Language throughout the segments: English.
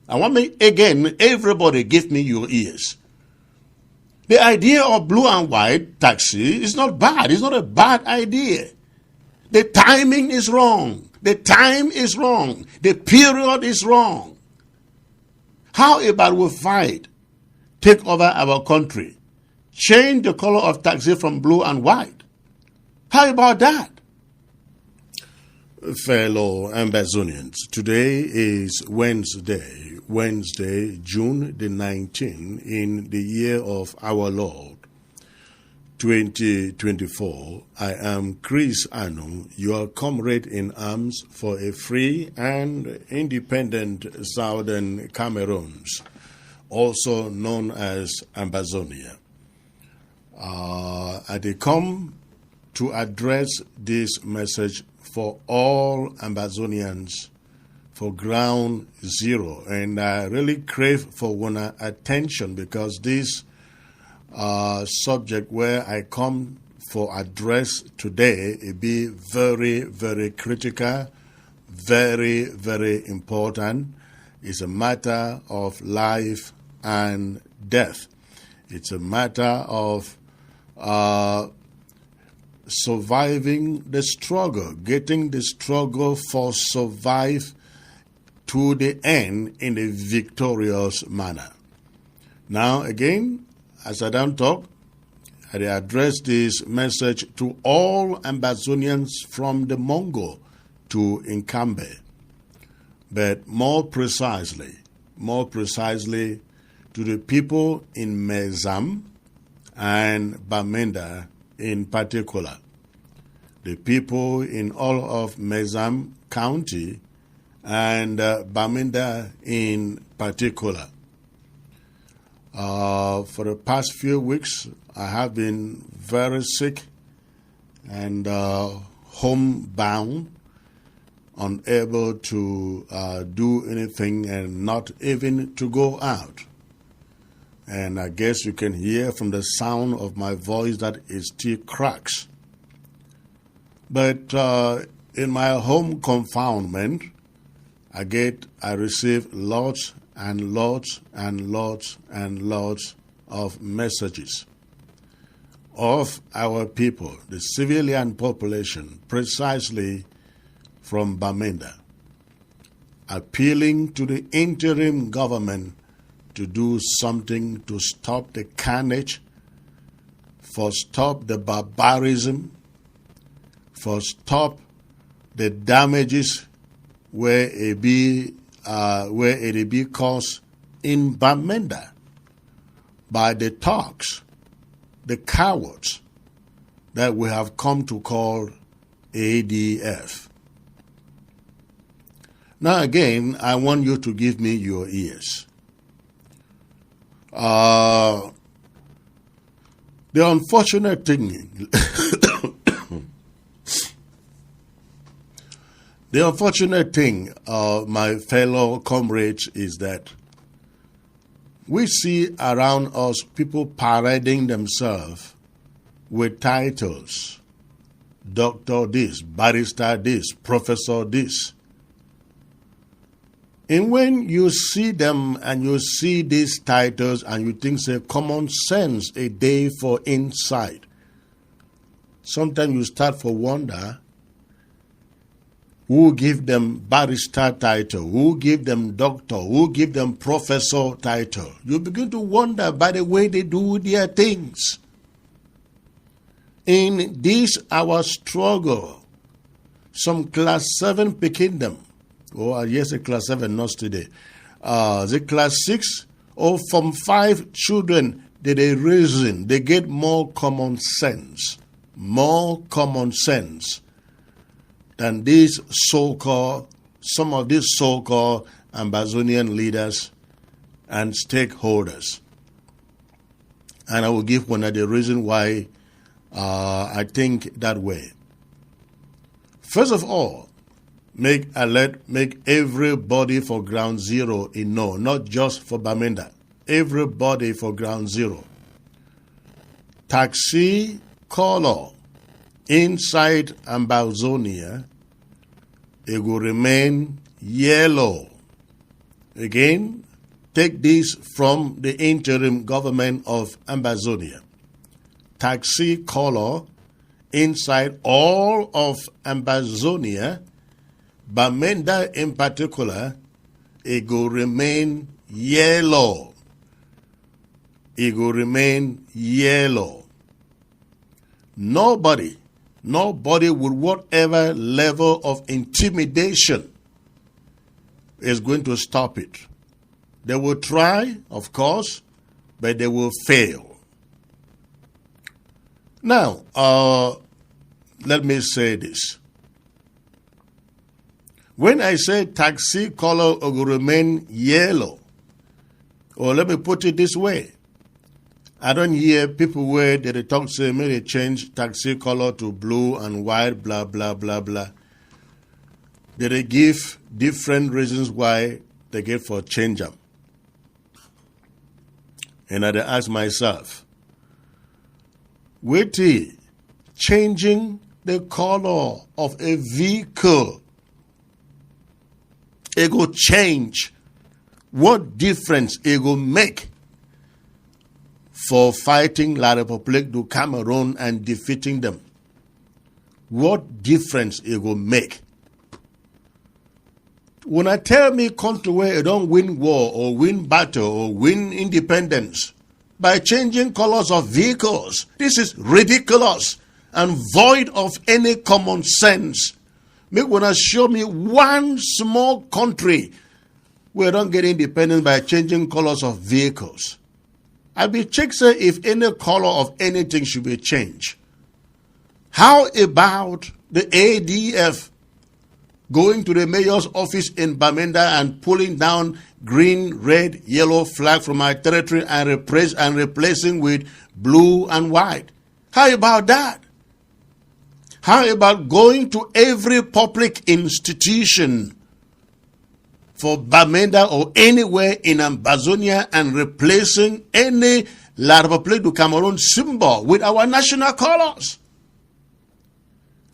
I want me, again, everybody give me your ears. The idea of blue and white taxi is not bad. It's not a bad idea. The timing is wrong. The time is wrong. The period is wrong. How about we fight, take over our country, change the color of taxi from blue and white? How about that? Fellow Ambazonians, today is Wednesday, June the 19th, in the year of our Lord, 2024. I am Chris Anu, your comrade in arms for a free and independent Southern Cameroons, also known as Ambazonia. I come to address this message for all Ambazonians for ground zero, and I really crave for one attention, because this subject where I come for address today it be very, very critical, very, very important. It's a matter of life and death. It's a matter of surviving the struggle, getting the struggle for survive to the end in a victorious manner. Now again, as I don't talk, I address this message to all Ambazonians from the Mongo to Nkambe, but more precisely to the people in Mezam and Bamenda in particular, the people in all of Mezam County and Bamenda in particular. For the past few weeks, I have been very sick and homebound, unable to do anything and not even to go out. And I guess you can hear from the sound of my voice that it still cracks. But in my home confinement, I receive lots and lots of messages of our people, the civilian population, precisely from Bamenda, appealing to the interim government to do something to stop the carnage, for stop the barbarism, for stop the damages where it be caused in Bamenda by the thugs, the cowards that we have come to call ADF. Now again, I want you to give me your ears. The unfortunate thing, my fellow comrades, is that we see around us people parading themselves with titles, doctor this, barrister this, professor this. And when you see them and you see these titles and you think, say, common sense, a day for insight, sometimes you start to wonder who give them barrister title, who give them doctor, who give them professor title. You begin to wonder by the way they do their things. In this our struggle, some class 7 picking them. Oh, yes, a class 7, not today. The class 6, or from 5 children that they raising, they get more common sense than these some of these so-called Ambazonian leaders and stakeholders. And I will give one of the reasons why I think that way. First of all, make everybody for ground zero in no, not just for Bamenda. Everybody for ground zero. Taxi color inside Ambazonia, it will remain yellow. Again, take this from the interim government of Ambazonia. Taxi color inside all of Ambazonia, Bamenda in particular, it will remain yellow. It will remain yellow. Nobody with whatever level of intimidation is going to stop it. They will try, of course, but they will fail. Now, let me say this. When I say taxi color will remain yellow, or let me put it this way, I don't hear people where they talk say, may they change taxi color to blue and white, blah, blah, blah, blah. They give different reasons why they get for change them. And I ask myself, wait till changing the color of a vehicle, it will change. What difference it will make for fighting La République du Cameroon and defeating them? What difference it will make? When I tell me country where you don't win war or win battle or win independence by changing colors of vehicles, this is ridiculous and void of any common sense. Make wanna show me one small country where you don't get independence by changing colors of vehicles. I'll be checked say if any color of anything should be changed. How about the ADF going to the mayor's office in Bamenda and pulling down green, red, yellow flag from our territory and replacing with blue and white? How about that? How about going to every public institution for Bamenda or anywhere in Ambazonia and replacing any La République du Cameroon symbol with our national colors?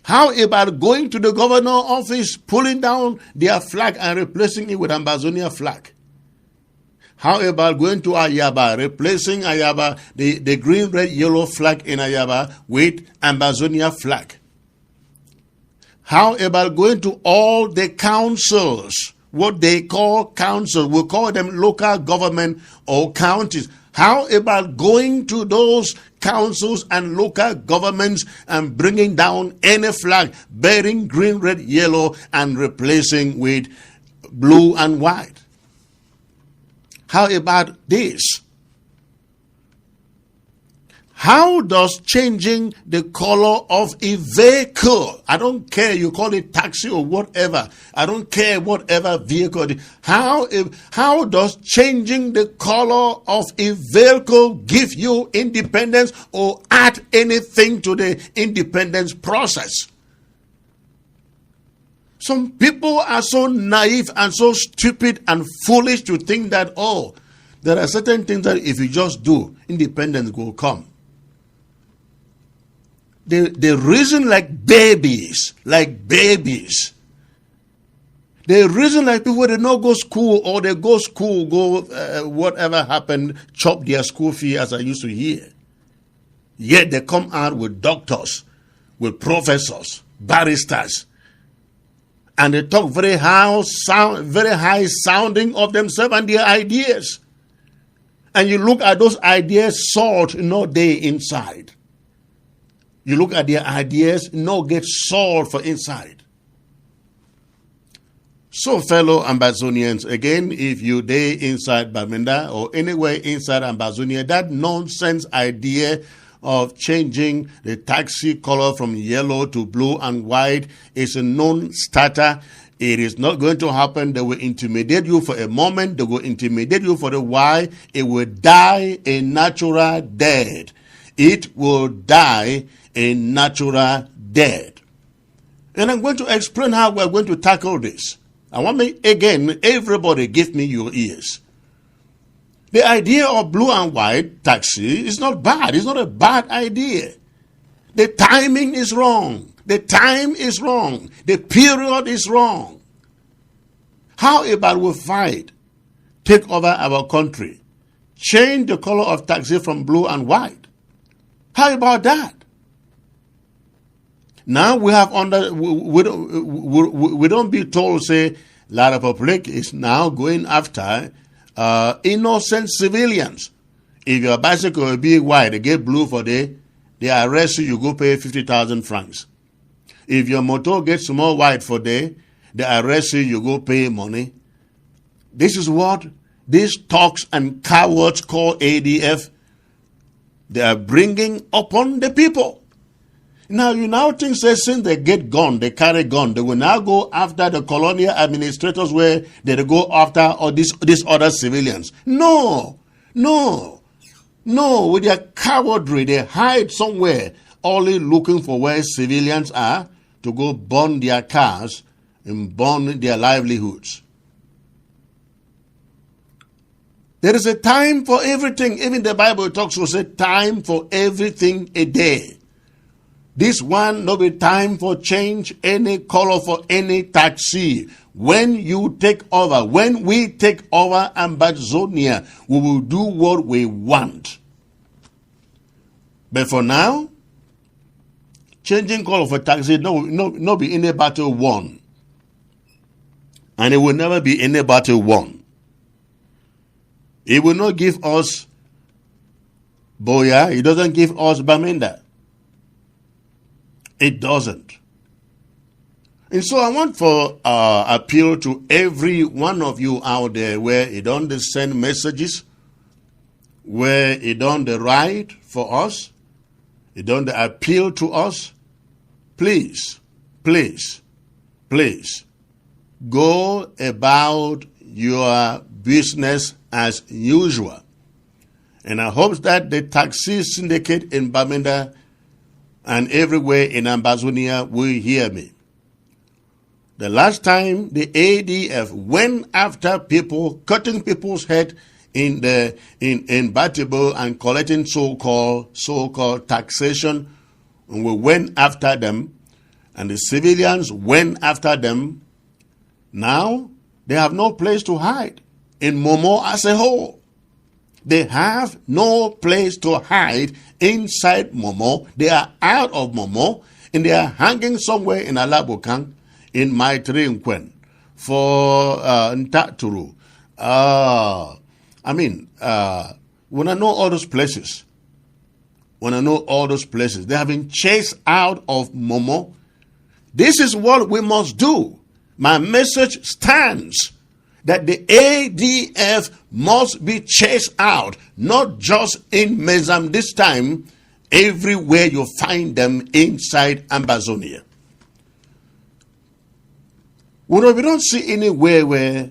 How about going to the governor's office, pulling down their flag and replacing it with Ambazonia flag? How about going to Ayaba, replacing Ayaba, the green, red, yellow flag in Ayaba with Ambazonia flag? How about going to all the councils, what they call councils, we call them local government or counties. How about going to those councils and local governments and bringing down any flag bearing green, red, yellow and replacing with blue and white? How about this? How does changing the color of a vehicle, I don't care, you call it taxi or whatever, I don't care whatever vehicle it is, how does changing the color of a vehicle give you independence or add anything to the independence process? Some people are so naive and so stupid and foolish to think that, oh, there are certain things that if you just do, independence will come. They reason like babies. They reason like people that don't go school or they go school, whatever happened, chop their school fee as I used to hear. Yet they come out with doctors, with professors, barristers, and they talk very high sounding of themselves and their ideas. And you look at those ideas, salt no day inside. You look at their ideas, no get solved for inside. So, fellow Ambazonians, again, if you day inside Bamenda or anywhere inside Ambazonia, that nonsense idea of changing the taxi color from yellow to blue and white is a non-starter. It is not going to happen. They will intimidate you for a moment. They will intimidate you for a while. It will die a natural death. It will die a natural death. And I'm going to explain how we're going to tackle this. I want me, again, everybody give me your ears. The idea of blue and white taxi is not bad. It's not a bad idea. The timing is wrong. The time is wrong. The period is wrong. How about we fight take over our country. Change the color of taxi from blue and white. How about that? Now we have we don't be told, say, La Republic is now going after innocent civilians. If your bicycle will be white, they get blue for they arrest you, you go pay 50,000 francs. If your motor gets more white for they arrest you, you go pay money. This is what these talks and cowards called ADF, they are bringing upon the people. Now, you now think that since they get gun, they carry gun, they will now go after the colonial administrators where they go after all these other civilians. No, with their cowardry, they hide somewhere, only looking for where civilians are to go burn their cars and burn their livelihoods. There is a time for everything. Even the Bible talks about a time for everything a day. This one, no be time for change any color for any taxi. When you take over, when we take over Ambazonia, we will do what we want. But for now, changing color for taxi, no be any battle won. And it will never be any battle won. It will not give us Boya. It doesn't give us Bamenda. It doesn't. And so I want to appeal to every one of you out there where you don't send messages, where you don't write for us, you don't appeal to us. Please, go about your business as usual. And I hope that the taxi syndicate in Bamenda and everywhere in Ambazonia will hear me. The last time the ADF went after people, cutting people's head in Batibo and collecting so-called taxation, and we went after them, and the civilians went after them. Now they have no place to hide in Momo as a whole. They have no place to hide inside Momo. They are out of Momo, and they are hanging somewhere in Alabukang, in Maitri Nkwen, for Ntaturu. When I know all those places, they have been chased out of Momo. This is what we must do. My message stands that the ADF must be chased out, not just in Mezam this time, everywhere you find them inside Ambazonia. We don't see anywhere where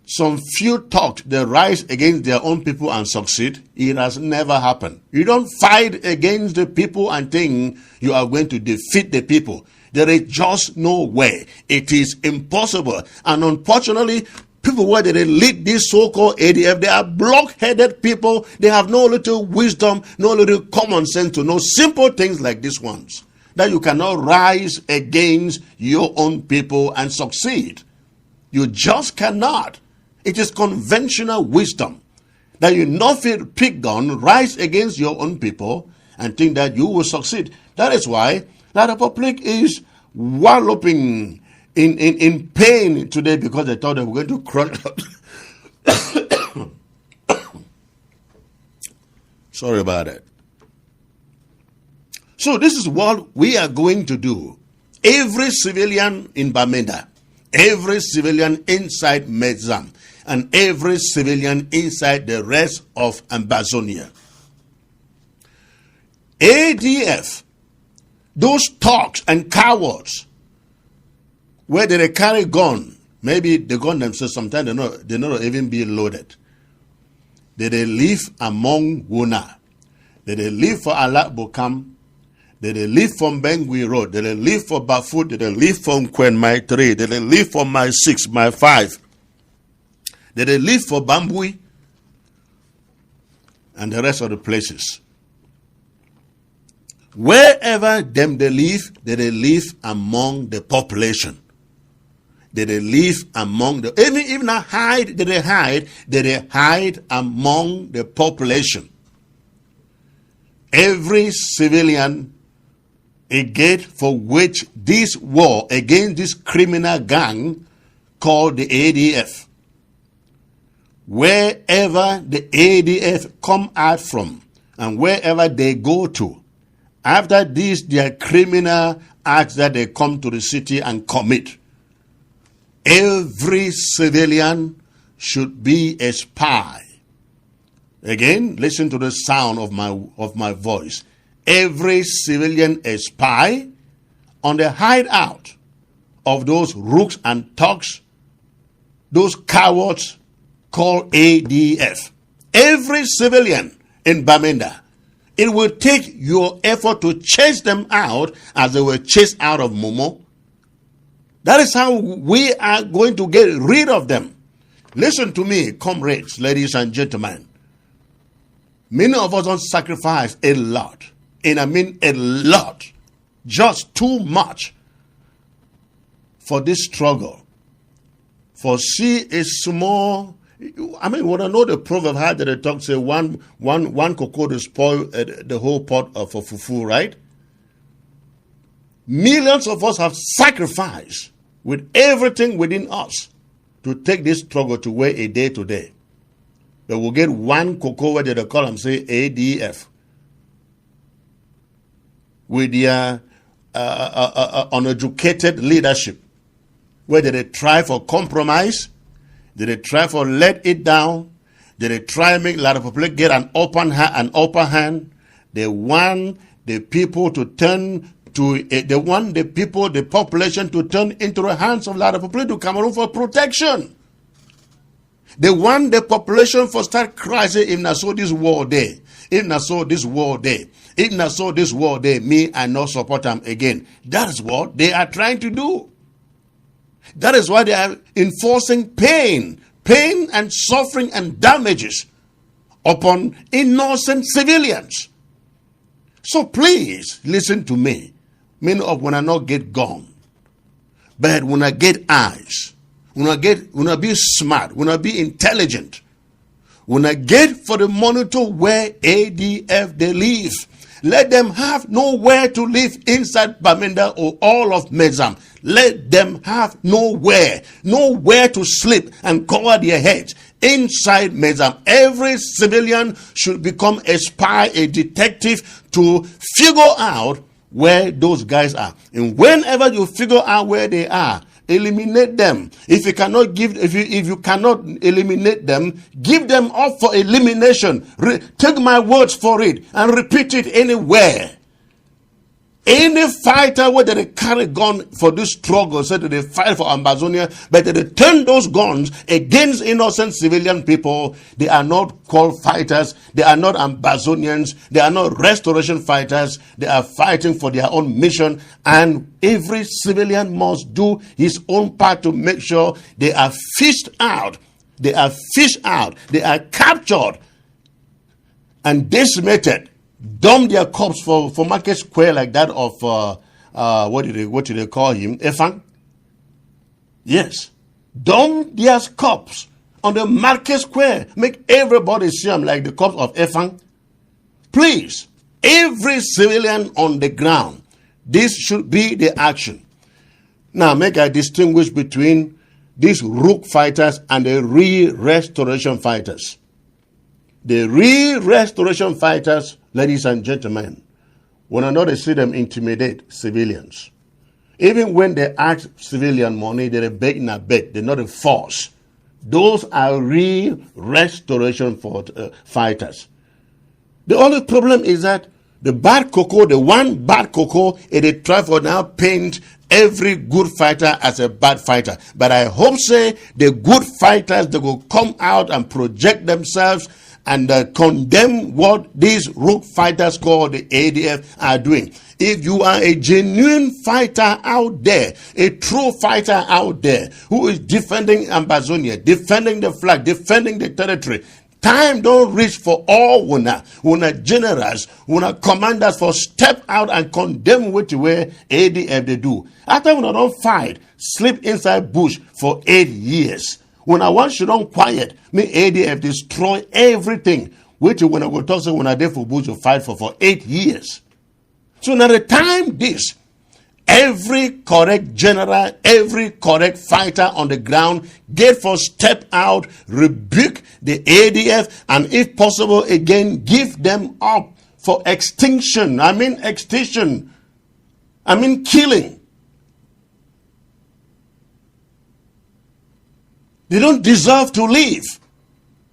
some few talk, they rise against their own people and succeed. It has never happened. You don't fight against the people and think you are going to defeat the people. There is just no way. It is impossible. And unfortunately, people where they lead this so-called ADF, they are block-headed people. They have no little wisdom, no little common sense to know simple things like these ones. That you cannot rise against your own people and succeed. You just cannot. It is conventional wisdom that you not pick gun, rise against your own people and think that you will succeed. That is why the Republic is walloping in pain today because they thought they were going to crush Sorry about that. So this is what we are going to do. Every civilian in Bamenda, every civilian inside Mezam, and every civilian inside the rest of Ambazonia. ADF, those thugs and cowards, where they carry gun, maybe the gun themselves, sometimes they not even be loaded. They live among Wuna. They live for Alak Bokam. They live from Bengui Road. They live for Bafut. They live from Kwen My 3. They live for My 6, My 5. They live for Bambui and the rest of the places. Wherever they live among the population. Did they live among the, even hide, did they hide among the population? Every civilian, a gate for which this war against this criminal gang called the ADF. Wherever the ADF come out from and wherever they go to, after this, their criminal acts that they come to the city and commit, every civilian should be a spy. Again, listen to the sound of my voice. Every civilian a spy on the hideout of those rooks and thugs, those cowards called ADF. Every civilian in Bamenda. It will take your effort to chase them out as they were chased out of Momo. That is how we are going to get rid of them. Listen to me, comrades, ladies and gentlemen. Many of us don't sacrifice a lot. And I mean a lot. Just too much for this struggle. For see a small, I mean, when I know the proverb how that it talks, say one cocoa to spoil the whole pot for fufu, right? Millions of us have sacrificed with everything within us to take this struggle to where a day to day. They will get one cocoa where they call them, say, ADF. With their uneducated leadership, where they try for compromise, they try for let it down, they try to make a lot of people get an upper hand. They want the people to turn to, they want the population to turn into the hands of a lot of people to Cameroon for protection. They want the population for start crying, if not so this war day, if not so this war day. If not so this war, me, I not support them again. That is what they are trying to do. That is why they are enforcing pain and suffering and damages upon innocent civilians. So please listen to me. Many of when I not get gone, but when I get eyes, when I be smart, when I be intelligent, when I get for the monitor where ADF they live. Let them have nowhere to live inside Bamenda or all of Mezam. Let them have nowhere to sleep and cover their heads inside Mezam. Every civilian should become a spy, a detective to figure out where those guys are. And whenever you figure out where they are, eliminate them. If you cannot eliminate them, give them up for elimination. Take my words for it and repeat it anywhere. Any fighter whether they carry gun for this struggle, said that they fight for Ambazonia, but they turn those guns against innocent civilian people. They are not called fighters. They are not Ambazonians. They are not restoration fighters. They are fighting for their own mission. And every civilian must do his own part to make sure they are fished out. They are fished out. They are captured and decimated. Dump their corpse for Market Square like that of what did they call him? Efang? Yes. Dump their corpse on the Market Square. Make everybody see him like the corpse of Efang. Please, every civilian on the ground, this should be the action. Now make I distinguish between these rook fighters and the real restoration fighters. The real restoration fighters, ladies and gentlemen, when I know they see them intimidate civilians. Even when they ask civilian money, they're begging a beg. They're not a force. Those are real restoration fighters. The only problem is that the bad cocoa, the one bad cocoa, they try for now paint every good fighter as a bad fighter. But I hope say the good fighters, they will come out and project themselves and condemn what these rogue fighters called the ADF are doing. If you are a genuine fighter out there, a true fighter out there who is defending Ambazonia, defending the flag, defending the territory, time don't reach for all una generals, una commanders for step out and condemn what way ADF they do. After una don't fight, sleep inside bush for 8 years. When I want you don't quiet, me ADF destroy everything. Which when I go talk say when I there for bush to fight for 8 years. So now the time this, every correct general, every correct fighter on the ground, get for step out, rebuke the ADF, and if possible again, give them up for extinction. I mean extinction. I mean killing. They don't deserve to live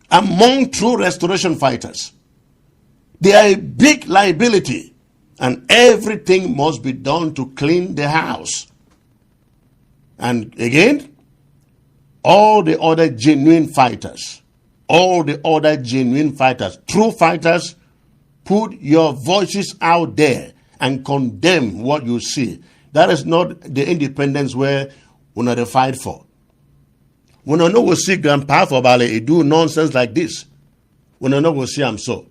among true restoration fighters. They are a big liability, and everything must be done to clean the house. And again, all the other genuine fighters, true fighters, put your voices out there and condemn what you see. That is not the independence where we not fight for. When I know we see Grandpa for Bale do nonsense like this, when I know we see him so.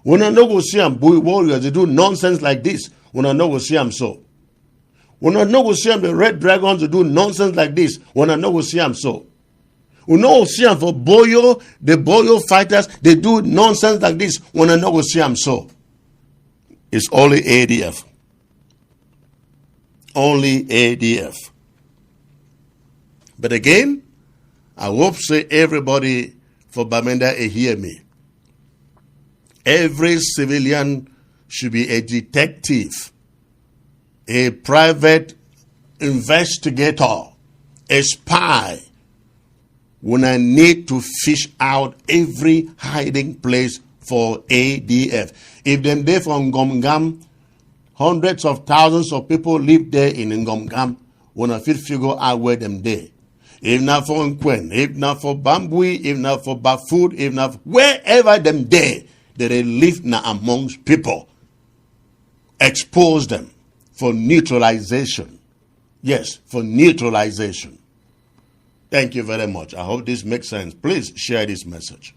When I know we see him boy warriors, they do nonsense like this, when I know we see him so. When I know we see him the Red Dragons, they do nonsense like this, when I know we see him so. We know we see him for Boyo, the Boyo fighters, they do nonsense like this, when I know we see him so. It's only ADF. Only ADF. But again, I hope say everybody for Bamenda hear me. Every civilian should be a detective, a private investigator, a spy. When I need to fish out every hiding place for ADF. If them there from Ngomgam, hundreds of thousands of people live there in Ngomgam, when I figure out where them there. If not for Nkwen, if not for Bambui, if not for Bafut, if not for wherever them there, they live now amongst people. Expose them for neutralization. Yes, for neutralization. Thank you very much. I hope this makes sense. Please share this message.